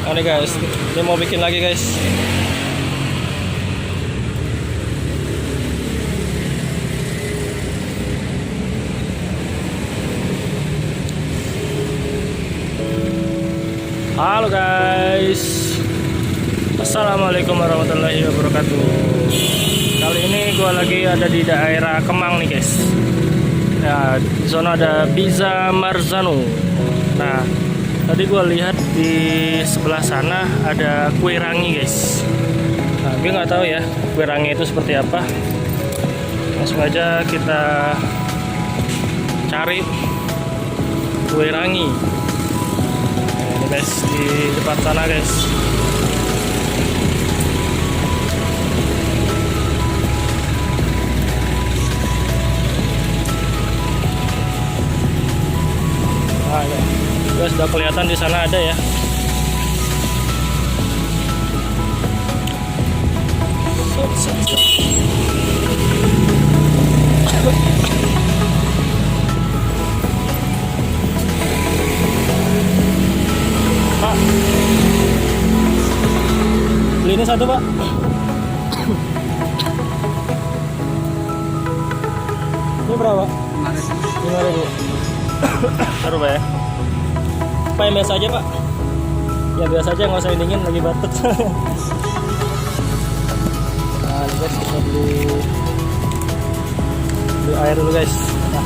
Nah nih guys, dia mau bikin lagi guys. Halo guys, assalamualaikum warahmatullahi wabarakatuh. Kali ini gua lagi ada di daerah Kemang nih guys. Nah, di sana ada Biza Marzano. Nah, tadi gua lihat di sebelah sana ada kue rangi guys. Nah, gue nggak tahu ya kue rangi itu seperti apa. Langsung aja kita cari kue rangi. Nah, ini guys di depan sana guys. Nah, ya, sudah kelihatan di sana ada ya. Pak, beli ini satu pak. Ini berapa? 5.000. Taruh pak ya. Pak yang biasa aja pak. Ya biasa aja, nggak usah dingin lagi batuk. Nah ini guys, kita beli air dulu guys. Nah,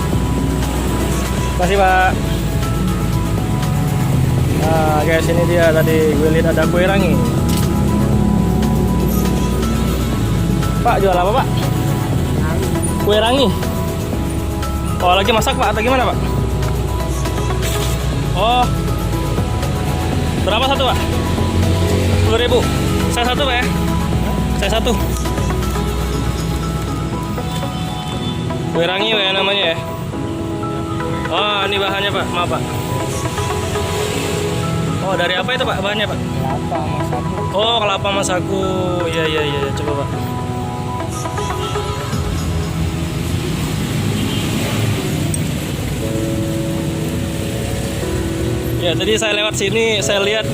kasih pak. Nah guys, ini dia tadi gue lihat ada kue rangi. Pak jual apa pak? Kue rangi. Oh lagi masak pak atau gimana pak? Oh, berapa satu pak? 10.000. Saya satu pak ya? Saya satu. Kue rangi pak ya namanya ya? Oh ini bahannya pak, maaf pak. Oh dari apa itu pak bahannya pak? Kelapa sama sagu. Oh kelapa sama sagu. Iya iya iya, coba pak. Ya tadi saya lewat sini, saya lihat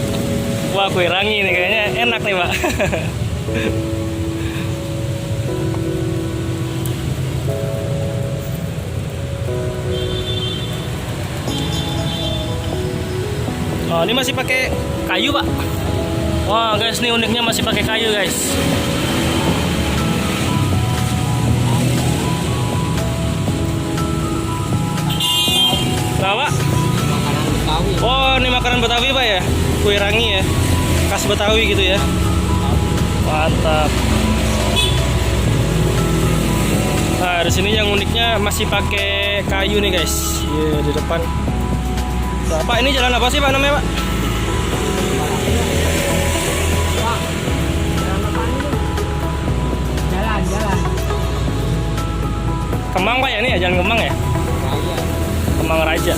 wah kue rangi nih kayaknya enak nih pak. Oh ini masih pakai kayu pak. Wah guys, ini uniknya masih pakai kayu guys. Kenapa? Makanan Betawi. Oh ini makanan Betawi pak ya, kue rangi ya, khas Betawi gitu ya. Mantap. Nah di sini yang uniknya masih pakai kayu nih guys. Iya di depan. Nah, pak ini jalan apa sih pak namanya pak? Pak, jalan apa ini? Jalan. Kemang pak ya ini ya, jalan Kemang ya? Raya. Kemang Raja.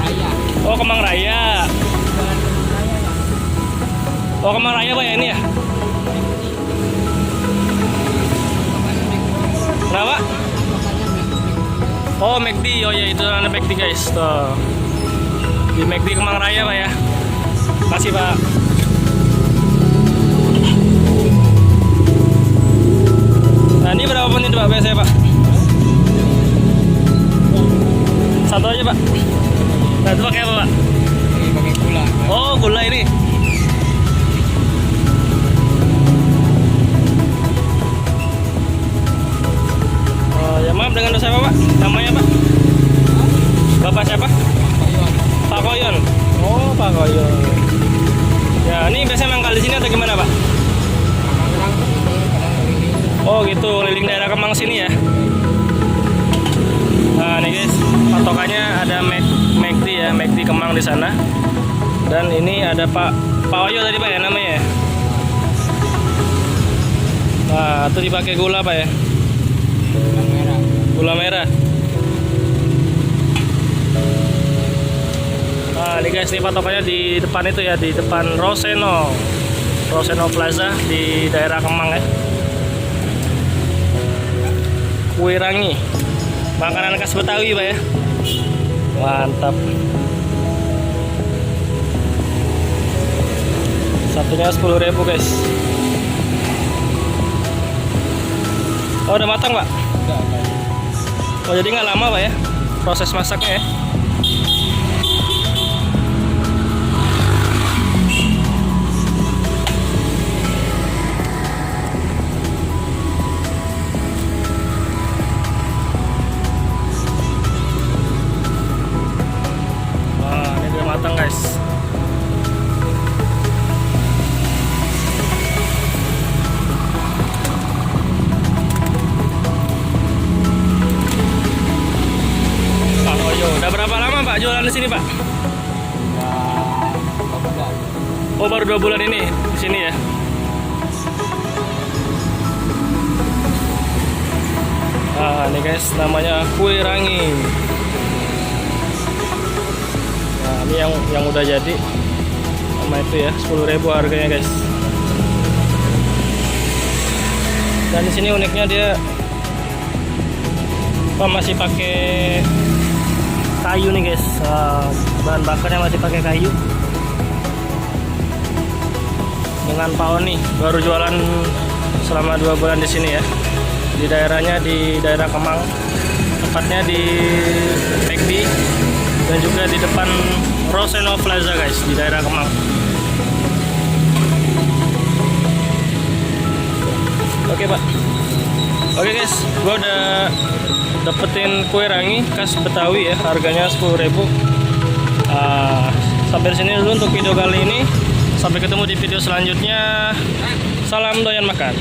Raya. Oh Kemang Raya. Jalan Raya ya. Oh Kemang Raya pak ya ini ya? Kenapa? Oh McD, oh ya itu ada McD guys. Tuh. Di McD Kemang Raya pak ya. Makasih pak. Nah ini berapa menit pak biasanya pak? Satu aja pak. Nah itu pakai apa pak? Ini pakai gula. Oh gula ini. Oh ya maaf, dengan siapa pak? Namanya pak? Bapak siapa? Koyon. Pak Koyon. Oh Pak Koyon. Ya ini biasanya mangkal di sini atau gimana pak? Kadang ini, kadang ini. Oh gitu, keliling daerah Kemang sini ya. Nah nih guys, patokannya ada McD ya, McD Kemang di sana. Dan ini ada Pak Oyo tadi pak ya namanya ya. Nah itu dipakai gula pak ya, Gula merah. gula merah. Nah ini guys, ini patokannya di depan itu ya, di depan Roseno Plaza di daerah Kemang ya. Kue rangi, makanan khas Betawi pak ya. Mantap. Ini 10.000 guys. Oh udah matang pak? Udah. Oh jadi nggak lama pak ya proses masaknya ya? Wah ini udah matang guys. Udah berapa lama Pak jualan di sini Pak? Ya, 2 bulan. Oh baru 2 bulan ini di sini ya. Ini guys namanya kue rangi. Nah ini yang udah jadi sama itu ya 10.000 harganya guys. Dan di sini uniknya dia masih pakai kayu nih guys, bahan bakarnya masih pakai kayu. Dengan Pak Oni baru jualan selama 2 bulan di sini ya. Di daerahnya di daerah Kemang, tepatnya di McD dan juga di depan Roseno Plaza guys di daerah Kemang. Oke Pak. Oke guys, gua udah dapetin kue rangi khas Betawi ya, harganya 10.000. Sampai sini dulu untuk video kali ini. Sampai ketemu di video selanjutnya. Salam doyan makan.